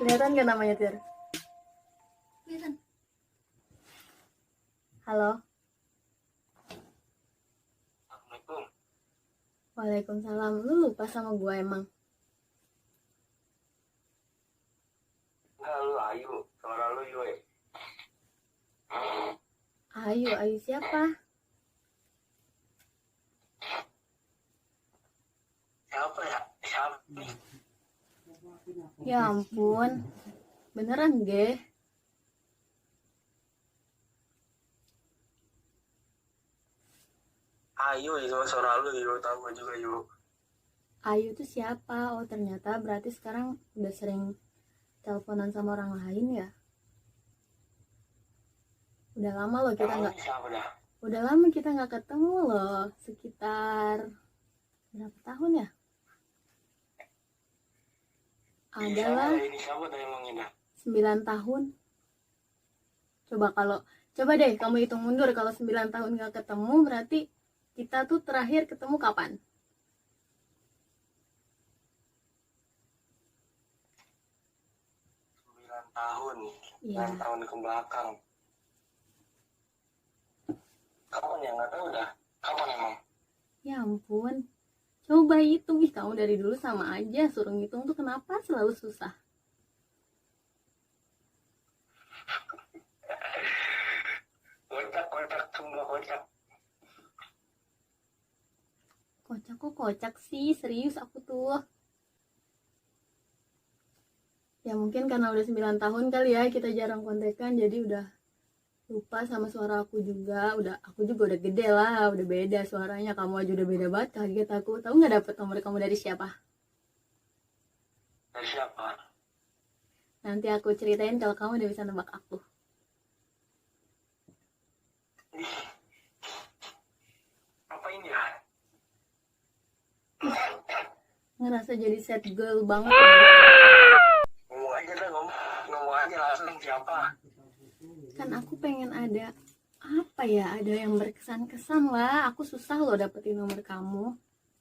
Kelihatan gak namanya, Tir? Kelihatan. Halo? Assalamualaikum. Waalaikumsalam. Lu lupa sama gue emang? Enggak, lu Ayu. Suara lu Yoi. Ayu siapa? Siapa ya? Siapa nih? Ya ampun. Beneran ge? Ayu itu suara lu Yu. Tahu gue juga Yu. Ayu tuh siapa? Oh ternyata berarti sekarang udah sering teleponan sama orang lain ya? Udah lama loh kita Emang nggak. ini siapa dah? Udah lama kita nggak ketemu loh. Sekitar berapa tahun ya? Ini Adalah siapa? Ini siapa dah emang ini? 9 tahun. Coba deh kamu hitung mundur, kalau 9 tahun nggak ketemu berarti kita tuh terakhir ketemu kapan? 9 tahun. Iya. 9 tahun ke belakang. Kapan ya? Nggak tahu dah. Kapan emang? Ya ampun. Coba hitung, ih kamu dari dulu sama aja, suruh ngitung tuh kenapa selalu susah? Kocak semua kocak. Kocak kok kocak sih, serius aku tuh. Ya mungkin karena udah 9 tahun kali ya kita jarang kontekan, jadi udah lupa sama suara aku juga. Aku juga udah gede lah, udah beda suaranya. Kamu aja udah beda banget, kaget aku. Tahu nggak dapet nomor kamu dari siapa? Dari siapa? Nanti aku ceritain kalau kamu udah bisa nebak aku. Apa ini ya? Ngerasa jadi sad girl banget. Ngomong aja dah, ngomong aja langsung siapa? Kan aku pengen ada apa ya, ada yang berkesan-kesan lah. Aku susah loh dapetin nomor kamu.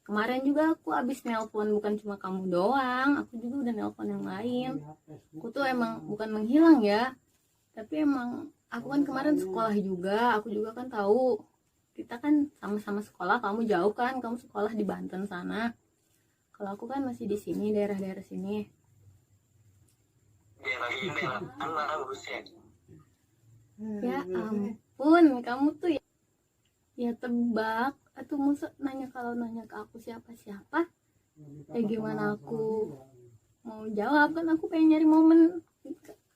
Kemarin juga aku abis nelpon, bukan cuma kamu doang, aku juga udah nelpon yang lain. Aku tuh emang bukan menghilang ya, tapi emang aku kan kemarin sekolah juga. Aku juga kan tahu kita kan sama-sama sekolah. Kamu jauh kan, kamu sekolah di Banten sana, kalau aku kan masih di sini, daerah-daerah sini. Daerah ini lah. Anak buset. Ya ampun, kamu tuh ya tebak. Atau masa kalau nanya ke aku siapa-siapa, gimana aku mau jawab? Kan aku pengen nyari momen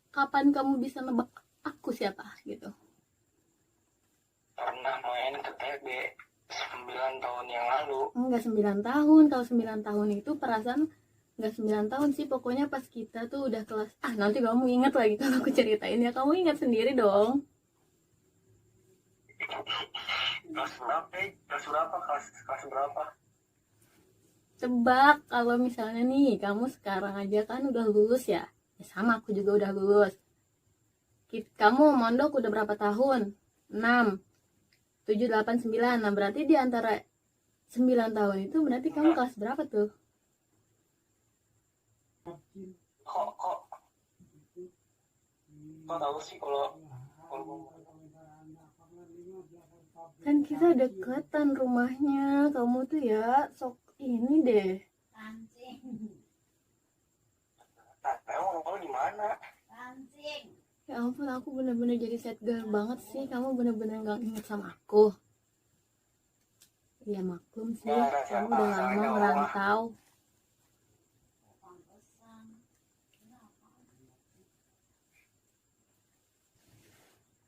kapan kamu bisa nebak aku siapa gitu. Pernah main ke TB 9 tahun yang lalu. Enggak 9 tahun. Kalau 9 tahun itu perasaan enggak 9 tahun sih, pokoknya pas kita tuh udah kelas, nanti kamu ingat lagi kalau aku ceritain ya, kamu ingat sendiri dong. Kelas berapa? Kelas berapa? Tebak, kalau misalnya nih kamu sekarang aja kan udah lulus ya, sama aku juga udah lulus. Kamu mondok udah berapa tahun? 6, 7, 8, 9. Nah berarti di antara 9 tahun itu berarti kamu kelas berapa tuh? Kok tahu sih kalau Kan kita deketan rumahnya. Kamu tuh ya sok ini deh. emang kamu di mana? Ya ampun, aku bener-bener jadi sad girl banget sih. Kamu bener-bener gak inget sama aku. Ya maklum sih, kamu udah lama ngerantau.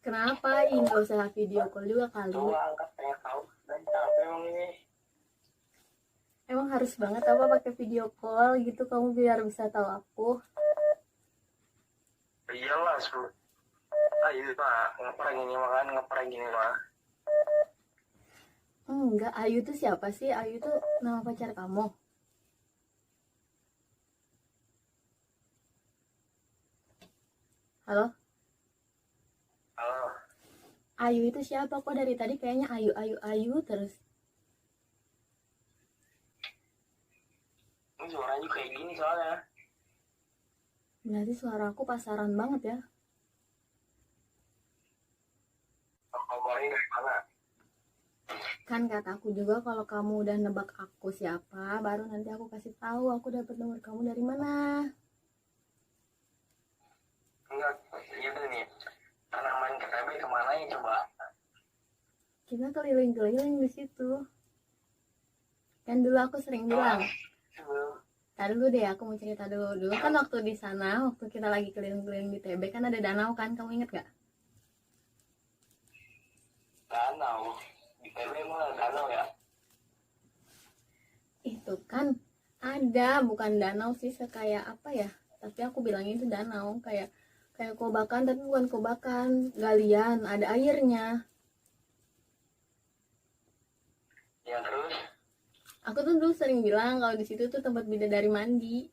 Kenapa? Nggak usah video call juga kali. Coba angkat, pengen tahu. Dan capek emang ini. Emang harus banget apa pakai video call gitu kamu biar bisa tahu aku? Iyalah, Ayu pak, ngeprank ini makan, ngeprank ini mah. Enggak, Ayu tuh siapa sih? Ayu tuh nama pacar kamu. Halo? Halo. Ayu itu siapa? Kok dari tadi kayaknya Ayu terus. Ini suaranya kayak gini soalnya. Berarti suara aku pasaran banget ya. Kabarnya dari mana? Kan kata aku juga kalau kamu udah nebak aku siapa, baru nanti aku kasih tahu aku dapat nomor kamu dari mana. Enggak, gitu nih. Anak main ke TB kemana ya coba? Kita keliling-keliling di situ. Kan dulu aku sering bilang, tadi dulu deh aku mau cerita dulu. Dulu kan waktu di sana, waktu kita lagi keliling-keliling di TB kan ada danau kan, kamu inget gak? Danau. Di TB emang ada danau ya? Itu kan ada, bukan danau sih, kayak apa ya? Tapi aku bilangnya itu danau, kayak kayak kobakan tapi bukan kobakan, galian, ada airnya. Ya terus? Aku tuh dulu sering bilang kalau di situ tuh tempat bidadari mandi.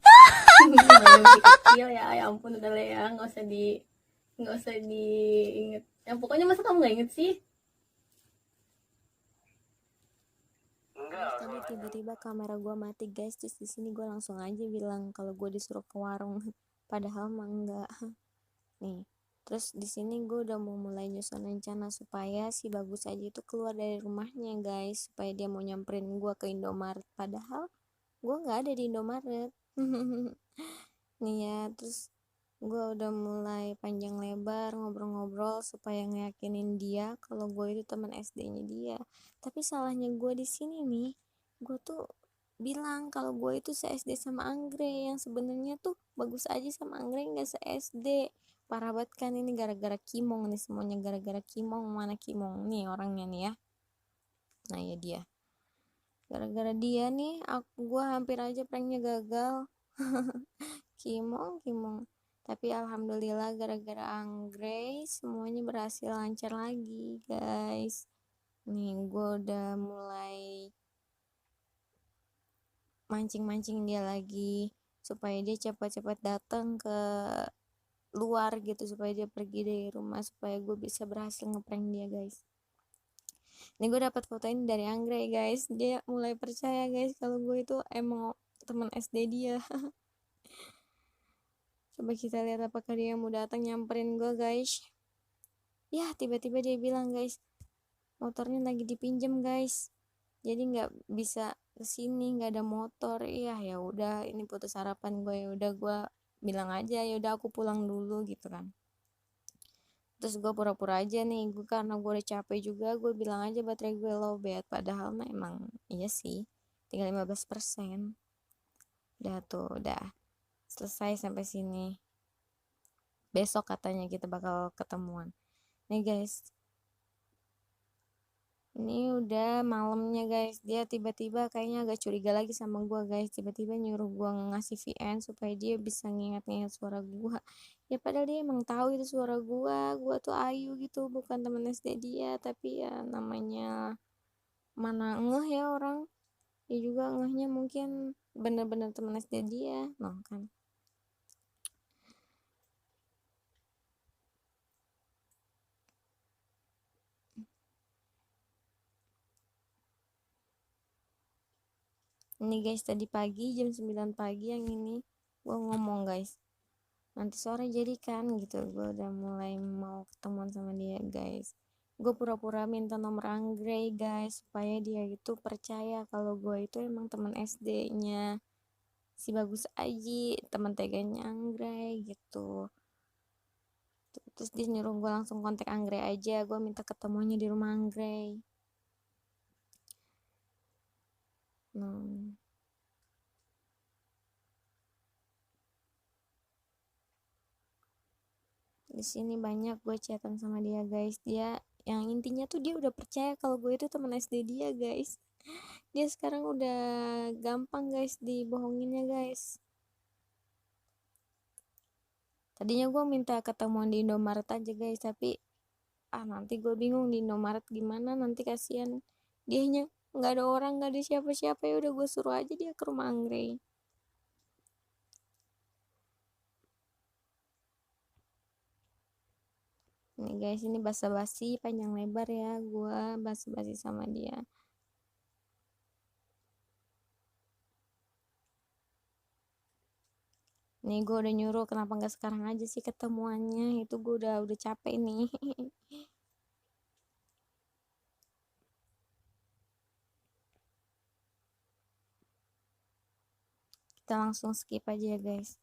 Namanya masih kecil ya, ya ampun udah lah ya, nggak usah diinget. Ya pokoknya masa kamu nggak inget sih? Enggak, Guys, tadi tiba-tiba kamera gue mati guys, terus di sini gue langsung aja bilang kalau gue disuruh ke warung, padahal mah enggak. Nih, terus di sini gue udah mau mulai nyusun rencana supaya si Bagus aja itu keluar dari rumahnya guys, supaya dia mau nyamperin gue ke Indomaret, padahal gue nggak ada di Indomaret. Nih ya, terus gue udah mulai panjang lebar ngobrol-ngobrol supaya ngeyakinin dia kalau gue itu teman SD-nya dia. Tapi salahnya gue di sini nih, gue tuh bilang kalau gue itu se-SD sama Anggrek, yang sebenarnya tuh Bagus aja sama Anggrek nggak se-SD. Parah banget kan ini, gara-gara Kimong nih, semuanya gara-gara Kimong. Mana Kimong nih orangnya nih ya? Nah ya dia, gara-gara dia nih gue hampir aja pranknya gagal. Kimong. Tapi alhamdulillah gara-gara Anggrek semuanya berhasil lancar lagi guys. Nih gue udah mulai mancing-mancing dia lagi supaya dia cepat-cepat datang ke luar gitu, supaya dia pergi dari rumah, supaya gue bisa berhasil ngeprank dia guys. Ini gue dapat foto ini dari Anggrek guys, dia mulai percaya guys kalau gue itu emang teman SD dia. Coba kita lihat apakah dia mau datang nyamperin gue guys. Ya tiba-tiba dia bilang guys, motornya lagi dipinjam guys, jadi nggak bisa kesini, nggak ada motor. Iya ya udah, ini putus harapan gue. Ya udah gue bilang aja ya udah aku pulang dulu gitu kan. Terus gue pura-pura aja nih, gue karena gue udah capek juga, gue bilang aja baterai gue lowbat, padahal mah emang iya sih tinggal 15%. Udah tuh, udah selesai sampai sini. Besok katanya kita bakal ketemuan. Nih guys, ini udah malamnya guys, dia tiba-tiba kayaknya agak curiga lagi sama gua guys, tiba-tiba nyuruh gua ngasih VN supaya dia bisa ngingat-ngingat suara gua. Ya padahal dia emang tahu itu suara gua tuh Ayu gitu, bukan temen SD dia. Tapi ya namanya mana ngeh ya orang, dia juga ngehnya mungkin bener-bener temen SD dia, nah kan. Ini guys, tadi pagi jam 9 pagi yang ini gua ngomong guys, nanti sore jadi kan gitu. Gue udah mulai mau ketemuan sama dia guys. Gue pura-pura minta nomor Anggrek guys, supaya dia itu percaya kalau gue itu emang teman SD-nya si Bagus Aji, teman teganya Anggrek gitu. Terus dia nyuruh gue langsung kontak Anggrek aja, gue minta ketemunya di rumah Anggrek. Nah, di sini banyak gue chatan sama dia guys. Dia yang intinya tuh dia udah percaya kalau gue itu teman SD dia guys. Dia sekarang udah gampang guys dibohonginnya guys. Tadinya gue minta ketemuan di Indomaret aja guys, tapi nanti gue bingung di Indomaret gimana, nanti kasihan dianya nggak ada orang, nggak ada siapa-siapa. Ya udah gue suruh aja dia ke rumah Anggrek. Nih guys, ini basa-basi panjang lebar ya, gue basa-basi sama dia. Nih gue udah nyuruh, kenapa nggak sekarang aja sih ketemuannya, itu gue udah capek nih. Kita langsung skip aja ya guys.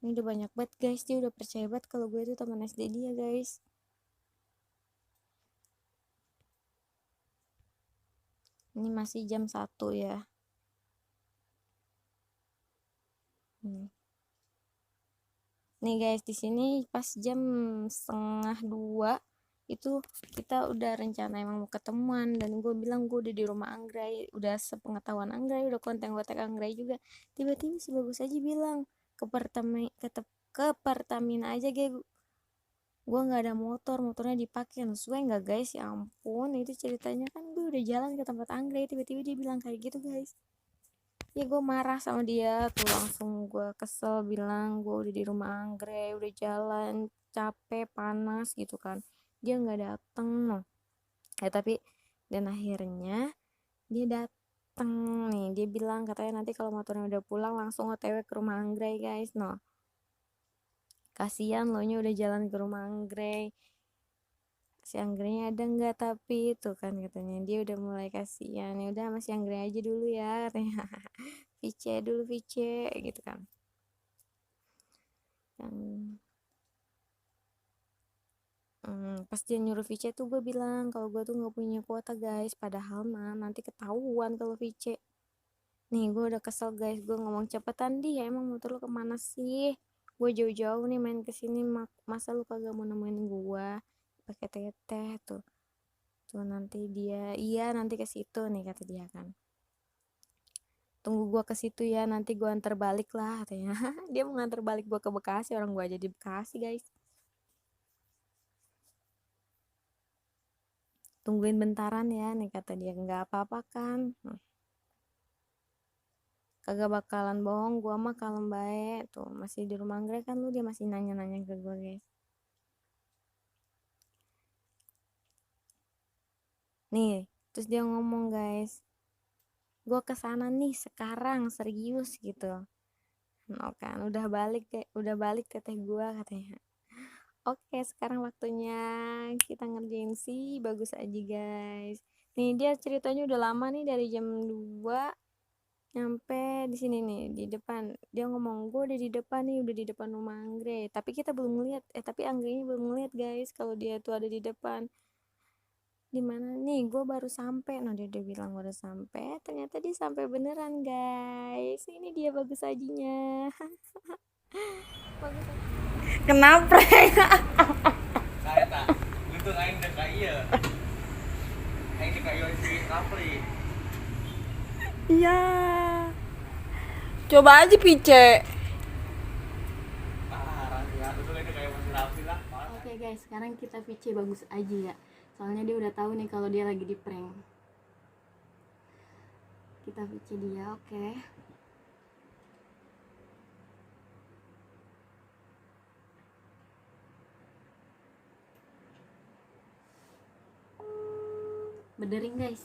Ini udah banyak banget guys, dia udah percaya banget kalau gue itu teman SD dia guys. Ini masih jam 1 ya. Nih guys, di sini pas jam 1:30 itu kita udah rencana emang mau ketemuan, dan gue bilang gue udah di rumah Anggray, udah sepengetahuan Anggray, udah kontak-kontak Anggray juga. Tiba-tiba si Bagus aja bilang ke Pertamina aja guys, gue nggak ada motornya dipakai. Sesuai nggak guys? Ya ampun, itu ceritanya kan gue udah jalan ke tempat Anggray, tiba-tiba dia bilang kayak gitu guys. Ya gue marah sama dia tuh, langsung gue kesel, bilang gue udah di rumah Anggray, udah jalan capek panas gitu kan, dia nggak dateng. Ya tapi, dan akhirnya dia dateng. Nih dia bilang katanya nanti kalau motornya udah pulang langsung OTW ke rumah Anggray guys. No, kasihan lo nya udah jalan ke rumah Anggray, si Anggrenya ada nggak, tapi itu kan katanya dia udah mulai kasihan. Ya udah, masih Anggray aja dulu ya katanya. Vice dulu, Vice gitu kan. Pas dia nyuruh Vice tuh gue bilang kalau gue tuh nggak punya kuota guys, padahal mah nanti ketahuan kalau Vice. Nih gue udah kesel guys, gue ngomong cepetan dia, emang motor lu kemana sih, gue jauh-jauh nih main kesini, masa lu kagak mau nemuin gue pakai teteh tuh. Tuh nanti dia, iya nanti ke situ nih kata dia kan, tunggu gua ke situ ya, nanti gua antar balik lah katanya. Dia mau nganter balik gua ke Bekasi, orang gua aja di Bekasi guys. Tungguin bentaran ya nih kata dia, nggak apa-apa kan. Kagak bakalan bohong, gua mah kalem baik tuh, masih di rumah Anggrek kan lu, dia masih nanya-nanya ke gua guys. Nih terus dia ngomong guys, gua kesana nih sekarang serius gitu. No kan, udah balik teteh gua katanya. Oke, sekarang waktunya kita ngerjain sih Bagus aja guys. Nih dia ceritanya udah lama nih, dari jam 2 nyampe di sini nih di depan. Dia ngomong gue udah di depan nih, udah di depan rumah Anggre. Tapi kita belum ngeliat, tapi Anggrenya belum ngeliat guys kalau dia tuh ada di depan. Di mana nih? Gue baru sampai. Nah dia udah bilang baru sampai. Ternyata dia sampai beneran guys. Ini dia Bagus ajinya. Bagus aja. Kenapa? Saya tak untuk aing dek ieu. Aing dek ieu si Rafli. Iya. Coba aja Pice. Ya, itu dek ieu si Rafli lah. Oke guys, sekarang kita VC Bagus aja ya, soalnya dia udah tahu nih kalau dia lagi di prank. Kita VC dia, oke. Berdering guys.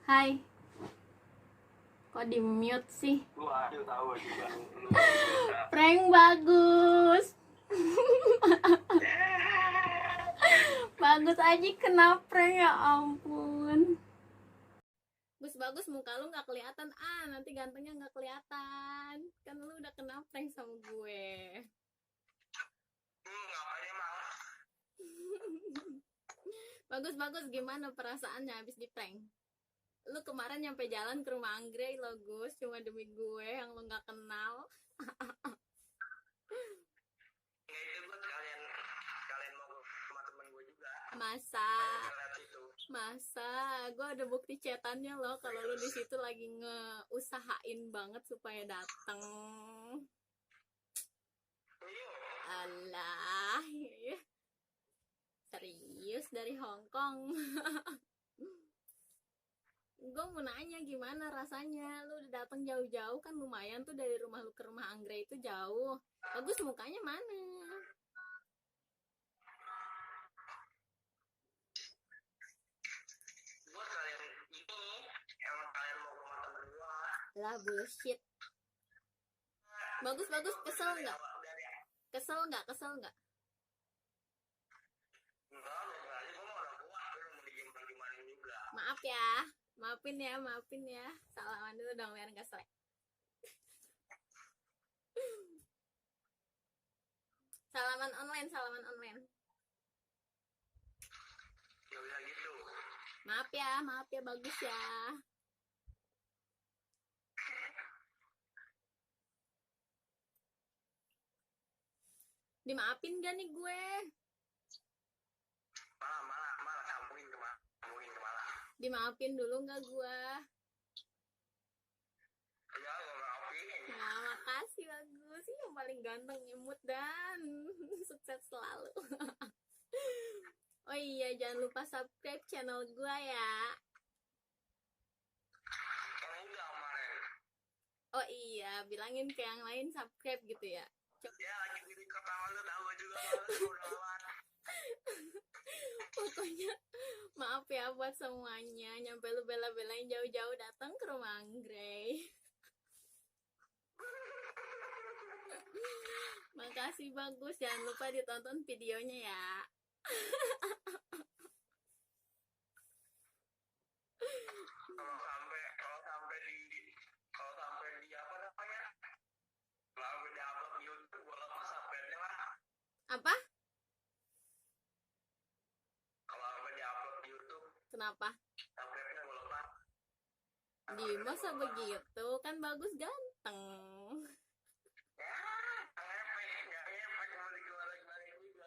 Hai. Kok di mute sih? Gua aja tahu juga. Prank Bagus. Bagus aja kena prank, ya ampun. Bagus muka lu nggak kelihatan, nanti gantengnya nggak kelihatan, kan lu udah kena prank sama gue. Ngapain emang? Bagus gimana perasaannya habis di prank? Lu kemarin nyampe jalan ke rumah Anggrek lo Gus, cuma demi gue yang lu nggak kenal. Ya itu buat kalian mau ke rumah temen gue juga. Masa gue ada bukti chatannya loh kalau lu di situ lagi ngeusahain banget supaya dateng. Alah, serius dari Hong Kong. Gue mau nanya gimana rasanya, lu udah datang jauh-jauh kan, lumayan tuh dari rumah lu ke rumah Anggrek itu jauh. Bagus mukanya mana? Gua Lah bullshit. Bagus, kesel nggak? Kesel nggak? Enggak, lo aja gue mau udah kuat, lu mau diem-diemin juga. Maaf ya. Maafin ya. Salaman dulu dong biar nggak selek. Salaman online. Ya bisa gitu. Maaf ya, bagus ya. Dimaafin gak gue? Malah sambungin ke malah. Dimaafin dulu gak gue? Ya, gue maafin. Nah, makasih bagus sih, yang paling ganteng, imut dan sukses selalu. Oh iya, jangan lupa subscribe channel gue ya. Kalau udah kemarin. Oh iya, bilangin ke yang lain subscribe gitu ya. Ya lagi di kota lu tahu juga udah lewat. Pokoknya maaf ya buat semuanya, nyampe lu bela-belain jauh-jauh datang ke rumah Anggrey. Makasih bagus, jangan lupa ditonton videonya ya. Kalau sampai di apa namanya? Kalau di upload YouTube gua lepas uploadnya lah. Apa? Kalau sampai di upload YouTube Kenapa? uploadnya gua lepas. Di masa begitu kan bagus ganteng. Ya, nggak ngepek mau dikeluarin juga.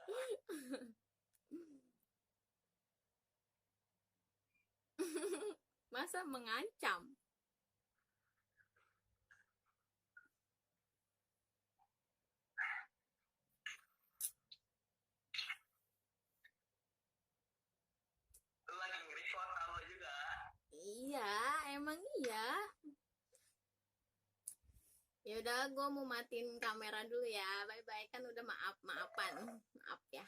Masa mengancam? Lu lagi nge-record tahu juga. Iya, emang iya. Ya udah, gue mau matiin kamera dulu ya. Bye bye, kan udah maaf-maafan. Maaf ya.